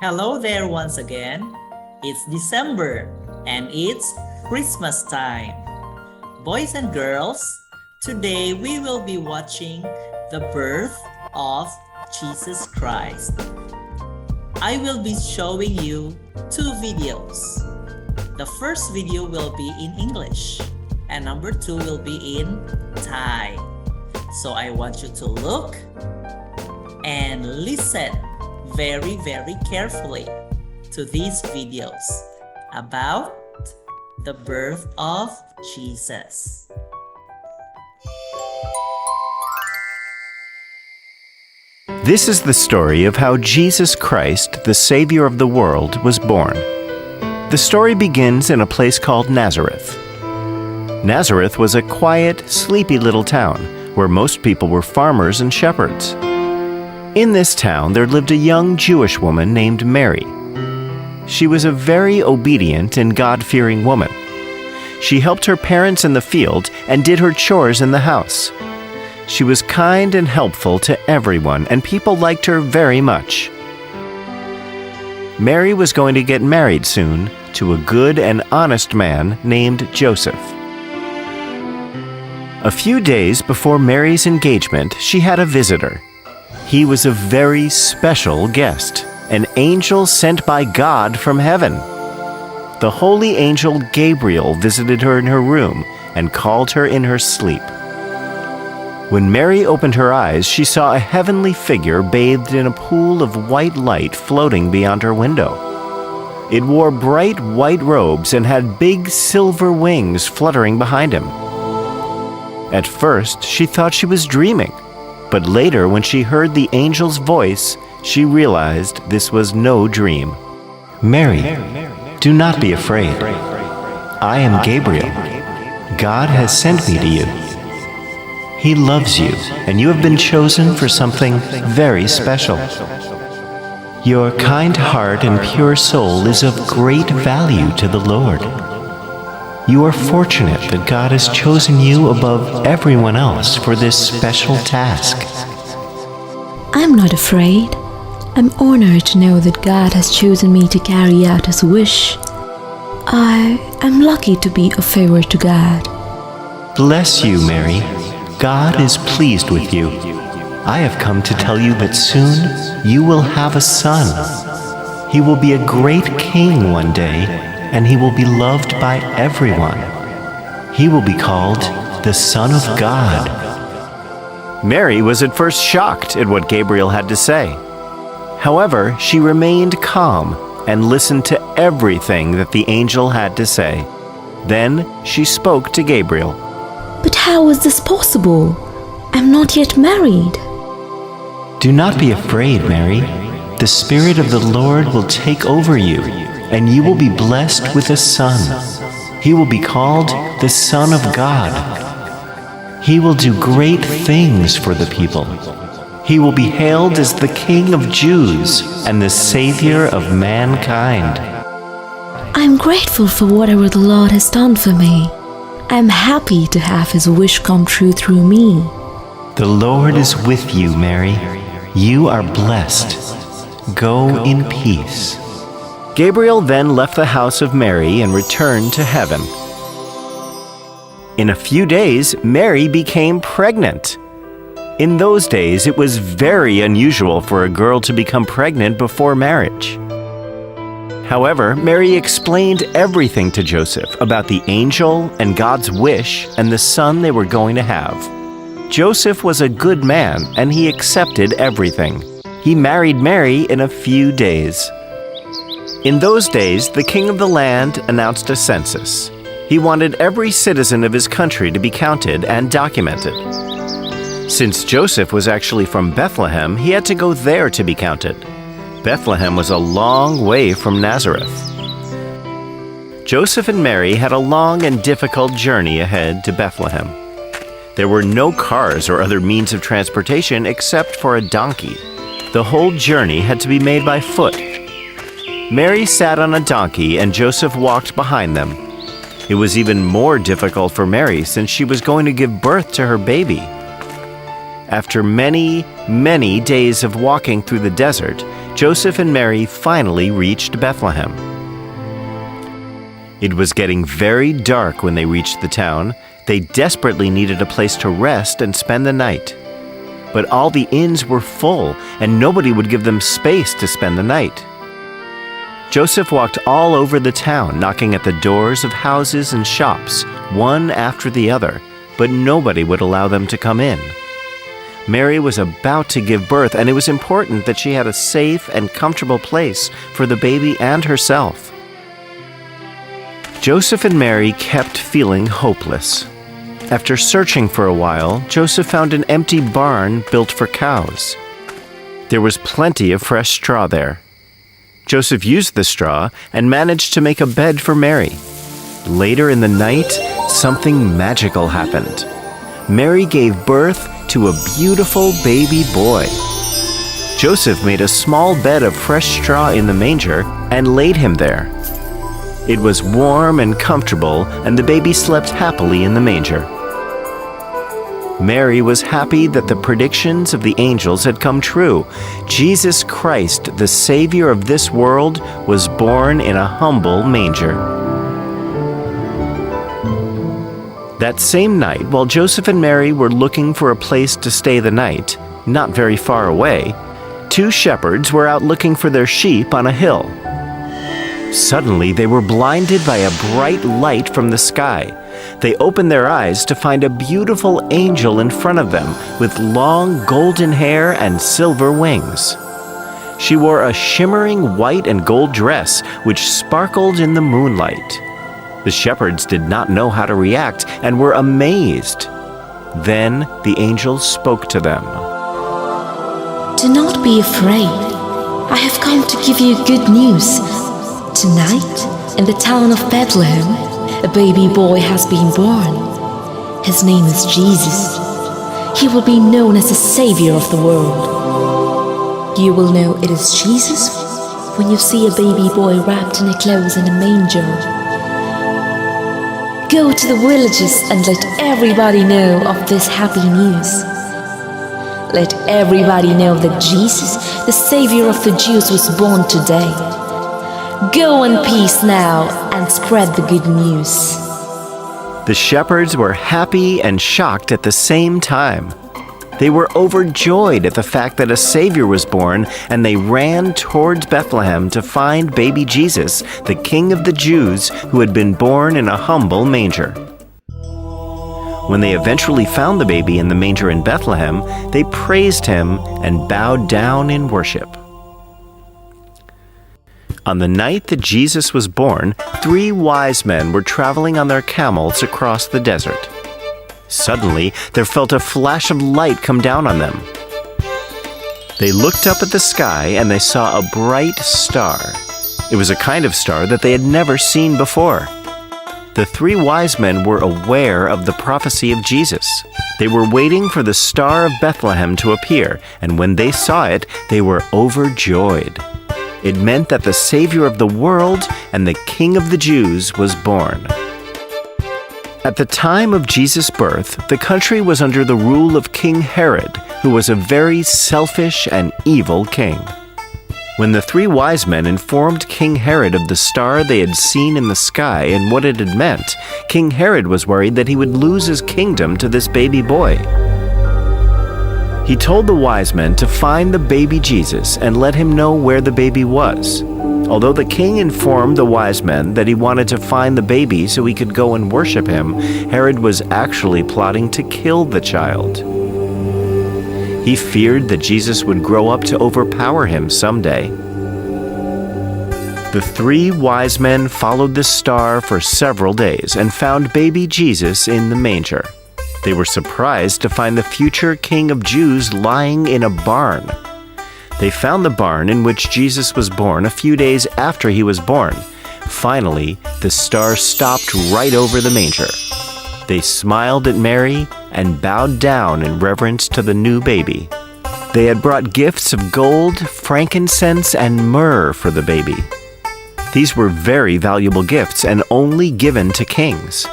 Hello there once again. It's December and it's Christmas time. Boys and girls, today we will be watching the birth of Jesus Christ. I will be showing you two videos. The first video will be in English and number two will be in Thai. So I want you to look and listen very carefully to these videos about the birth of Jesus. This is the story of how Jesus Christ, the Savior of the world, was born. The story begins in a place called Nazareth. Nazareth was a quiet, sleepy little town where most people were farmers and shepherds. In this town, there lived a young Jewish woman named Mary. She was a very obedient and God-fearing woman. She helped her parents in the field and did her chores in the house. She was kind and helpful to everyone, and people liked her very much. Mary was going to get married soon to a good and honest man named Joseph. A few days before Mary's engagement, she had a visitor. He was a very special guest, an angel sent by God from heaven. The holy angel Gabriel visited her in her room and called her in her sleep. When Mary opened her eyes, she saw a heavenly figure bathed in a pool of white light floating beyond her window. It wore bright white robes and had big silver wings fluttering behind him. At first, she thought she was dreaming. But later, when she heard the angel's voice, she realized this was no dream. Mary, do not be afraid. I am Gabriel. God has sent me to you. He loves you, and you have been chosen for something very special. Your kind heart and pure soul is of great value to the Lord. You are fortunate that God has chosen you above everyone else for this special task. I'm not afraid. I'm honored to know that God has chosen me to carry out His wish. I am lucky to be a favor to God. Bless you, Mary. God is pleased with you. I have come to tell you that soon you will have a son. He will be a great king one day, and he will be loved by everyone. He will be called the Son of God. Mary was at first shocked at what Gabriel had to say. However, she remained calm and listened to everything that the angel had to say. Then she spoke to Gabriel. But how is this possible? I'm not yet married. Do not be afraid, Mary. The Spirit of the Lord will take over you, and you will be blessed with a son. He will be called the Son of God. He will do great things for the people. He will be hailed as the King of Jews and the Savior of mankind. I'm grateful for whatever the Lord has done for me. I'm happy to have His wish come true through me. The Lord is with you, Mary. You are blessed. Go in peace. Gabriel then left the house of Mary and returned to heaven. In a few days, Mary became pregnant. In those days, it was very unusual for a girl to become pregnant before marriage. However, Mary explained everything to Joseph about the angel and God's wish and the son they were going to have. Joseph was a good man, and he accepted everything. He married Mary in a few days. In those days, the king of the land announced a census. He wanted every citizen of his country to be counted and documented. Since Joseph was actually from Bethlehem, he had to go there to be counted. Bethlehem was a long way from Nazareth. Joseph and Mary had a long and difficult journey ahead to Bethlehem. There were no cars or other means of transportation except for a donkey. The whole journey had to be made by foot. Mary sat on a donkey and Joseph walked behind them. It was even more difficult for Mary since she was going to give birth to her baby. After many days of walking through the desert, Joseph and Mary finally reached Bethlehem. It was getting very dark when they reached the town. They desperately needed a place to rest and spend the night. But all the inns were full, and nobody would give them space to spend the night. Joseph walked all over the town, knocking at the doors of houses and shops, one after the other, but nobody would allow them to come in. Mary was about to give birth, and it was important that she had a safe and comfortable place for the baby and herself. Joseph and Mary kept feeling hopeless. After searching for a while, Joseph found an empty barn built for cows. There was plenty of fresh straw there. Joseph used the straw and managed to make a bed for Mary. Later in the night, something magical happened. Mary gave birth to a beautiful baby boy. Joseph made a small bed of fresh straw in the manger and laid him there. It was warm and comfortable, and the baby slept happily in the manger. Mary was happy that the predictions of the angels had come true. Jesus Christ, the Savior of this world, was born in a humble manger. That same night, while Joseph and Mary were looking for a place to stay the night, not very far away, two shepherds were out looking for their sheep on a hill. Suddenly, they were blinded by a bright light from the sky. They opened their eyes to find a beautiful angel in front of them with long golden hair and silver wings. She wore a shimmering white and gold dress which sparkled in the moonlight. The shepherds did not know how to react and were amazed. Then the angel spoke to them. Do not be afraid. I have come to give you good news. Tonight, in the town of Bethlehem, a baby boy has been born. His name is Jesus. He will be known as the Savior of the world. You will know it is Jesus when you see a baby boy wrapped in a clothes in a manger. Go to the villages and let everybody know of this happy news. Let everybody know that Jesus, the Savior of the Jews, was born today. Go in peace now and spread the good news. The shepherds were happy and shocked at the same time. They were overjoyed at the fact that a Savior was born, and they ran towards Bethlehem to find baby Jesus, the King of the Jews, who had been born in a humble manger. When they eventually found the baby in the manger in Bethlehem, they praised him and bowed down in worship. On the night that Jesus was born, 3 wise men were traveling on their camels across the desert. Suddenly, there felt a flash of light come down on them. They looked up at the sky and they saw a bright star. It was a kind of star that they had never seen before. The 3 wise men were aware of the prophecy of Jesus. They were waiting for the Star of Bethlehem to appear, and when they saw it, they were overjoyed. It meant that the Savior of the world and the King of the Jews was born. At the time of Jesus' birth, the country was under the rule of King Herod, who was a very selfish and evil king. When the 3 wise men informed King Herod of the star they had seen in the sky and what it had meant, King Herod was worried that he would lose his kingdom to this baby boy. He told the wise men to find the baby Jesus and let him know where the baby was. Although the king informed the wise men that he wanted to find the baby so he could go and worship him, Herod was actually plotting to kill the child. He feared that Jesus would grow up to overpower him someday. The 3 wise men followed the star for several days and found baby Jesus in the manger. They were surprised to find the future King of Jews lying in a barn. They found the barn in which Jesus was born a few days after he was born. Finally, the star stopped right over the manger. They smiled at Mary and bowed down in reverence to the new baby. They had brought gifts of gold, frankincense, and myrrh for the baby. These were very valuable gifts and only given to kings.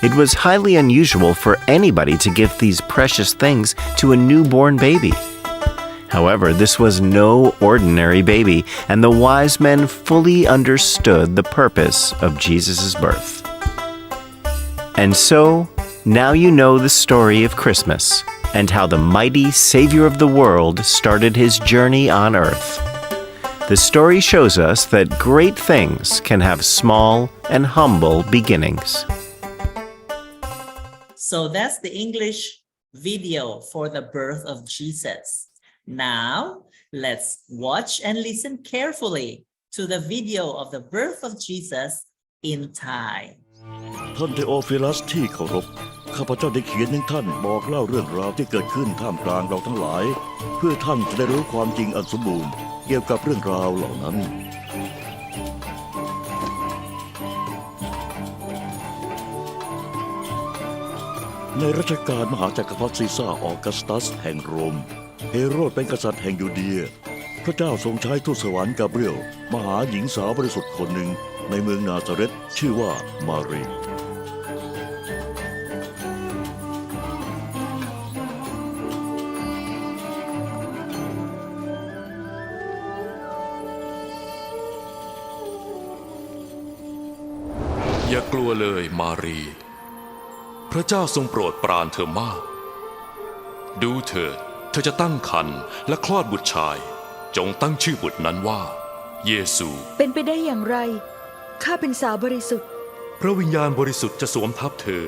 It was highly unusual for anybody to give these precious things to a newborn baby. However, this was no ordinary baby, and the wise men fully understood the purpose of Jesus' birth. And so, now you know the story of Christmas and how the mighty Savior of the world started his journey on earth. The story shows us that great things can have small and humble beginnings. So that's the English video for the birth of Jesus. Now, let's watch and listen carefully to the video of the birth of Jesus in Thai. ท่านเทโอฟิลัสที่เคารพข้าพเจ้าได้เขียนถึงท่านบอกเล่าเรื่องราวที่เกิดขึ้นท่ามกลางเราทั้งหลาย เพื่อท่านจะได้รู้ความจริงอันสมบูรณ์เกี่ยวกับเรื่องราวเหล่านั้นในรัชกาลมหาจักรพรรดิซีซ่าออกัสตัสแห่งโรมเฮโรดเป็นกษัตริย์แห่งยูเดียพระเจ้าทรงใช้ทูตสวรรค์กาเบรียลมาหาหญิงสาวบริสุทธิ์คนหนึ่งในเมืองนาซาเรตชื่อว่ามารีอย่ากลัวเลยมารี พระเจ้าทรงโปรดปรานเธอมาก ดูเถิดเธอจะตั้งครรภ์และคลอดบุตรชาย จงตั้งชื่อบุตรนั้นว่า เยซู เป็นไปได้อย่างไร ข้าเป็นสาวบริสุทธิ์ พระวิญญาณบริสุทธิ์จะสวมทับเธอ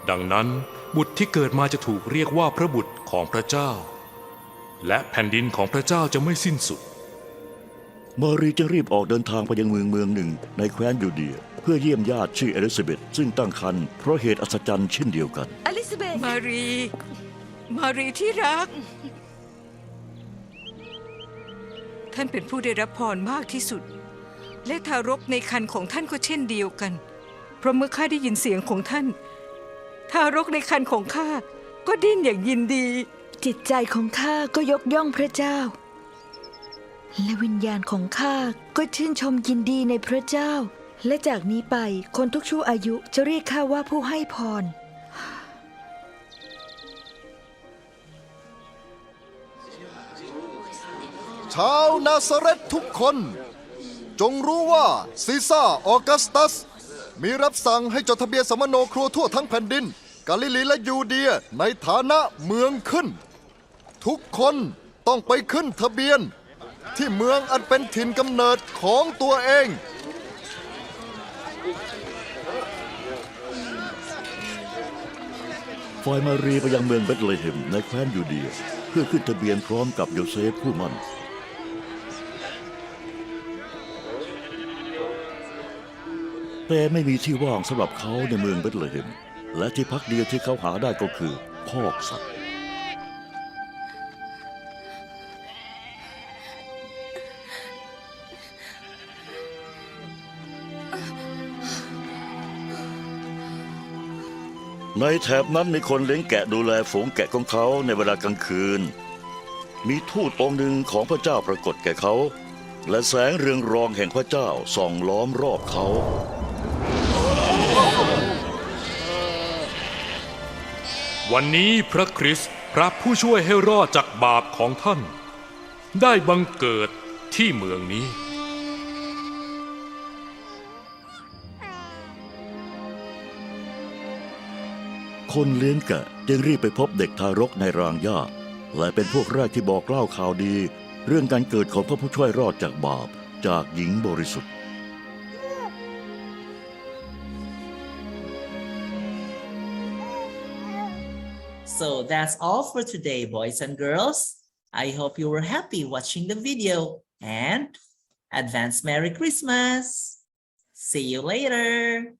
ดังนั้นบุตรที่เกิดมาจะถูกเรียกว่าพระบุตรของพระเจ้า และแผ่นดินของพระเจ้าจะไม่สิ้นสุด มารีจึงรีบออกเดินทางไปยังเมืองหนึ่งในแคว้นยูเดียเพื่อเยี่ยมญาติชื่อเอลิซาเบธซึ่งตั้งครรภ์เพราะเหตุอัศจรรย์เช่นเดียวกัน อลิซาเบธ มารีที่รัก ท่านเป็นผู้ได้รับพรมากที่สุด และทารกในครรภ์ของท่านก็เช่นเดียวกัน เพราะเมื่อข้าได้ยินเสียงของท่าน ทารกในครรภ์ของข้าก็ดิ้นอย่างยินดี จิตใจของข้าก็ยกย่องพระเจ้า และวิญญาณของข้าก็ชื่นชมยินดีในพระเจ้า และจากนี้ไปคนทุกชั่วอายุจะเรียกข้าว่าผู้ให้พร ชาวนาซาเรตทุกคนจงรู้ว่าซีซ่าออกัสตัสมีรับสั่งให้จดทะเบียนสมโนครัวทั่วทั้งแผ่นดินกาลิลีและยูเดียในฐานะเมืองขึ้นทุกคนต้องไปขึ้นทะเบียนที่เมืองอันเป็นถิ่นกำเนิดของตัวเองฝ่ายมารีไปยังเมืองเบธเลเฮมในแคว้นยูเดียเพื่อขึ้นทะเบียนพร้อมกับโยเซฟผู้มั่นแต่ไม่มีที่ว่างสำหรับเขาในเมืองเบธเลเฮมและที่พักเดียวที่เขาหาได้ก็คือคอกสัตว์ในแถบนั้นมีคนเลี้ยงแกะดูแลฝูงแกะของเขาในเวลากลางคืนมีทูตองค์หนึ่งของพระเจ้าปรากฏแก่เขาและแสงเรืองรองแห่งพระเจ้าส่องล้อมรอบเขา วันนี้พระคริสต์พระผู้ช่วยให้รอดจากบาปของท่าน ได้บังเกิดที่เมืองนี้ คนเลี้ยงแกะจึงรีบไปพบเด็กทารกในรางหญ้าและเป็นพวกแรกที่บอกเล่าข่าวดีเรื่องการเกิดของพระผู้ช่วยรอดจากบาปจากหญิงบริสุทธิ์ So that's all for today, boys and girls. I hope you were happy watching the video and advance Merry Christmas. See you later.